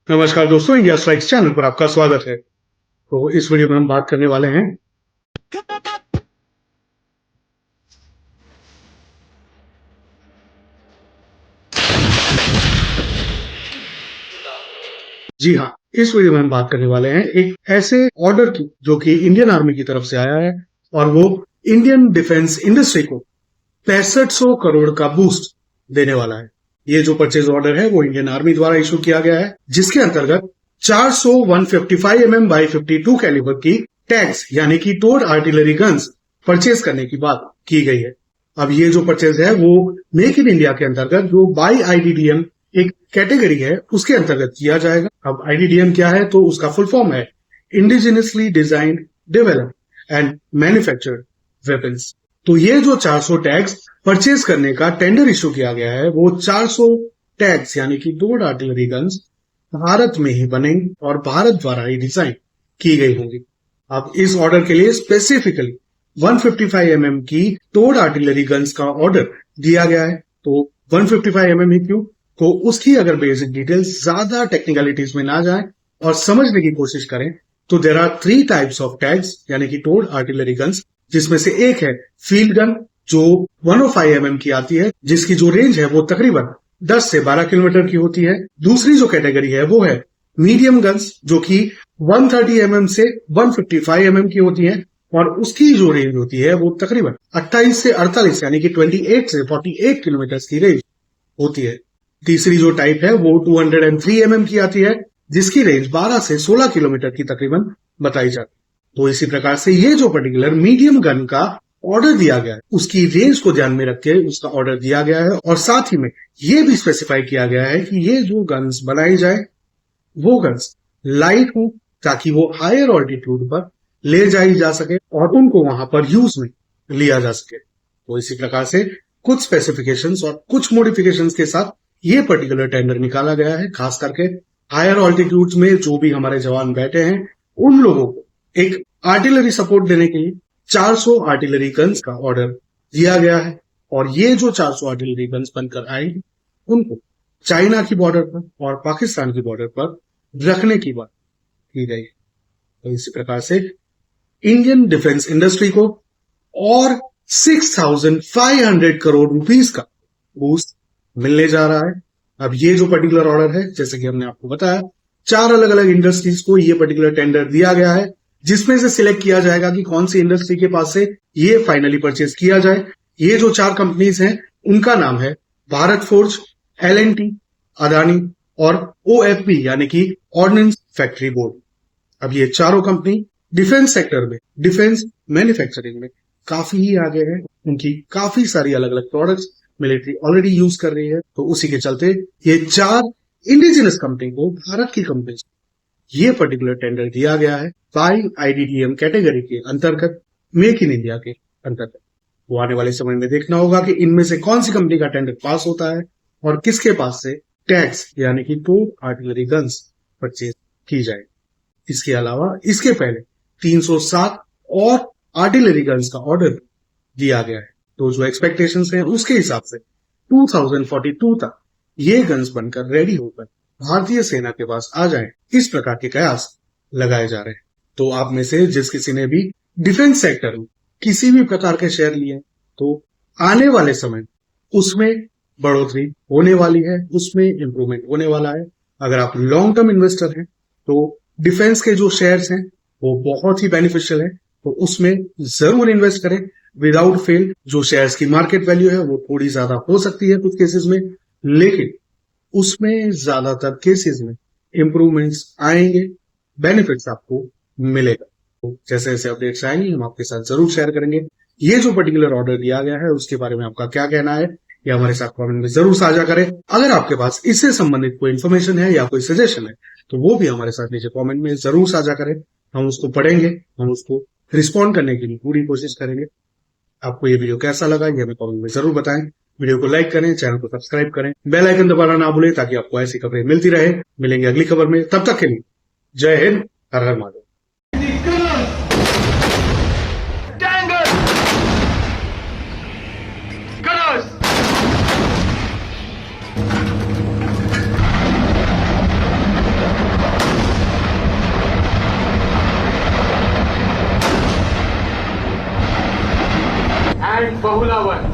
नमस्कार दोस्तों, India strikes channel पर आपका स्वागत है। तो इस वीडियो में हम बात करने वाले हैं जी हाँ, इस वीडियो में हम बात करने वाले हैं एक ऐसे ऑर्डर की जो कि इंडियन आर्मी की तरफ से आया है और वो इंडियन डिफेंस इंडस्ट्री को 6500 करोड़ का बूस्ट देने वाला है। ये जो परचेज ऑर्डर है वो इंडियन आर्मी द्वारा इशू किया गया है, जिसके अंतर्गत 400 155 mm बाई 52 कैलिबर की टैंक्स यानी कि टोड आर्टिलरी गन्स परचेज करने की बात की गई है। अब ये जो परचेज है वो मेक इन इंडिया के अंतर्गत जो बाई आईडीडीएम एक कैटेगरी है उसके अंतर्गत किया जाएगा। अब आईडीडीएम क्या है, तो उसका फुल फॉर्म है indigenously designed develop and manufactured weapons. तो ये जो 400 टैग्स परचेज करने का टेंडर इशू किया गया है वो 400 टैग्स यानी कि टोड आर्टिलरी गन्स भारत में ही बनेंगी और भारत द्वारा ही डिजाइन की गई होंगी। अब इस ऑर्डर के लिए स्पेसिफिकली 155 mm की टोड आर्टिलरी गन्स का ऑर्डर दिया गया है। तो 155 mm ही क्यों, तो उसकी अगर बेसिक डिटेल्स ज्यादा टेक्निकलिटीज में ना जाए और समझने की कोशिश करें तो there are 3 types of tags यानी कि टोड आर्टिलरी गन्स, जिसमें से एक है फील्ड गन जो 105 mm की आती है, जिसकी जो रेंज है वो तकरीबन 10 से 12 किलोमीटर की होती है। दूसरी जो कैटेगरी है वो है मीडियम गन्स जो कि 130 mm से 155 mm की होती है और उसकी जो रेंज होती है वो तकरीबन 28 से 48 यानी कि 28 से 48 किलोमीटर की रेंज होती है। तीसरी जो टाइप है वो 203 mm की आती है, जिसकी रेंज 12 से 16 किलोमीटर की तकरीबन बताई जाती है। तो इसी प्रकार से ये जो पर्टिकुलर मीडियम गन का ऑर्डर दिया गया है उसकी रेंज को ध्यान में रख के उसका ऑर्डर दिया गया है और साथ ही में ये भी स्पेसिफाई किया गया है कि ये जो गन्स बनाई जाए वो गन्स लाइट हो ताकि वो हायर ऑल्टीट्यूड पर ले जाई जा सके और उनको वहां पर यूज में लिया जा सके। तो इसी प्रकार से कुछ स्पेसिफिकेशंस और कुछ मॉडिफिकेशंस के साथ ये पर्टिकुलर टेंडर निकाला गया है। खास करके हायर ऑल्टीट्यूड में जो भी हमारे जवान बैठे हैं उन लोगों को एक आर्टिलरी सपोर्ट देने के लिए 400 आर्टिलरी गन्स का ऑर्डर दिया गया है और ये जो 400 आर्टिलरी गन्स बनकर आएंगी उनको चाइना की बॉर्डर पर और पाकिस्तान की बॉर्डर पर रखने की बात की गई। तो इसी प्रकार से इंडियन डिफेंस इंडस्ट्री को और 6500 करोड़ रुपीस का बूस्ट मिलने जा रहा है। अब ये जो पर्टिकुलर ऑर्डर है, जैसे कि हमने आपको बताया, 4 अलग अलग इंडस्ट्रीज को ये पर्टिकुलर टेंडर दिया गया है, जिसमें से सिलेक्ट किया जाएगा कि कौन सी इंडस्ट्री के पास से ये फाइनली परचेज किया जाए। ये जो 4 कंपनीज हैं उनका नाम है भारत फोर्ज, एल&टी, अदानी और ओएफबी यानी कि ऑर्डिनेंस फैक्ट्री बोर्ड। अब ये चारों कंपनी डिफेंस सेक्टर में, डिफेंस मैन्युफैक्चरिंग में काफी ही आगे है। उनकी काफी सारी अलग अलग प्रोडक्ट्स मिलिट्री ऑलरेडी यूज कर रही है। तो उसी के चलते ये 4 इंडिजिनस कंपनी को भारत की कंपनी ये पर्टिकुलर टेंडर दिया गया है बाई आईडीडीएम कैटेगरी के अंतर्गत, मेक इन इंडिया के अंतर्गत। वो आने वाले समय में देखना होगा कि इनमें से कौन सी कंपनी का टेंडर पास होता है और किसके पास से टैक्स यानी कि टोड आर्टिलरी गन्स परचेज की जाए। इसके अलावा इसके पहले 307 और आर्टिलरी गन्स का ऑर्डर दिया गया है। तो जो एक्सपेक्टेशंस हैं उसके हिसाब से 2042 तक ये गन्स बनकर रेडी होकर भारतीय सेना के पास आ जाएं, इस प्रकार के कयास लगाए जा रहे हैं। तो आप में से जिस किसी ने भी डिफेंस सेक्टर में किसी भी प्रकार के शेयर लिए तो आने वाले समय उसमें बढ़ोतरी होने वाली है, उसमें इंप्रूवमेंट होने वाला है। अगर आप लॉन्ग टर्म इन्वेस्टर हैं तो डिफेंस के जो शेयर्स हैं वो बहुत ही बेनिफिशियल है, तो उसमें जरूर इन्वेस्ट करें विदाउट फेल। जो शेयर्स की मार्केट वैल्यू है वो थोड़ी ज्यादा हो सकती है कुछ केसेस में, लेकिन उसमें ज्यादातर केसेस में इंप्रूवमेंट्स आएंगे, बेनिफिट्स आपको मिलेगा। तो जैसे जैसे अपडेट्स आएंगे हम आपके साथ जरूर शेयर करेंगे। ये जो पर्टिकुलर ऑर्डर दिया गया है उसके बारे में आपका क्या कहना है ये हमारे साथ कमेंट में जरूर साझा करें। अगर आपके पास इससे संबंधित कोई इन्फॉर्मेशन है या कोई सजेशन है तो वो भी हमारे साथ नीचे कमेंट में जरूर साझा करें। हम उसको पढ़ेंगे, हम उसको रिस्पॉन्ड करने की पूरी कोशिश करेंगे। आपको ये वीडियो कैसा लगा ये हमें कमेंट में जरूर बताएं। वीडियो को लाइक करें, चैनल को सब्सक्राइब करें, बेल आइकन दबाना ना भूलें ताकि आपको ऐसी खबरें मिलती रहे। मिलेंगे अगली खबर में, तब तक के लिए जय हिंद, हर हर महादेव। बहुलावन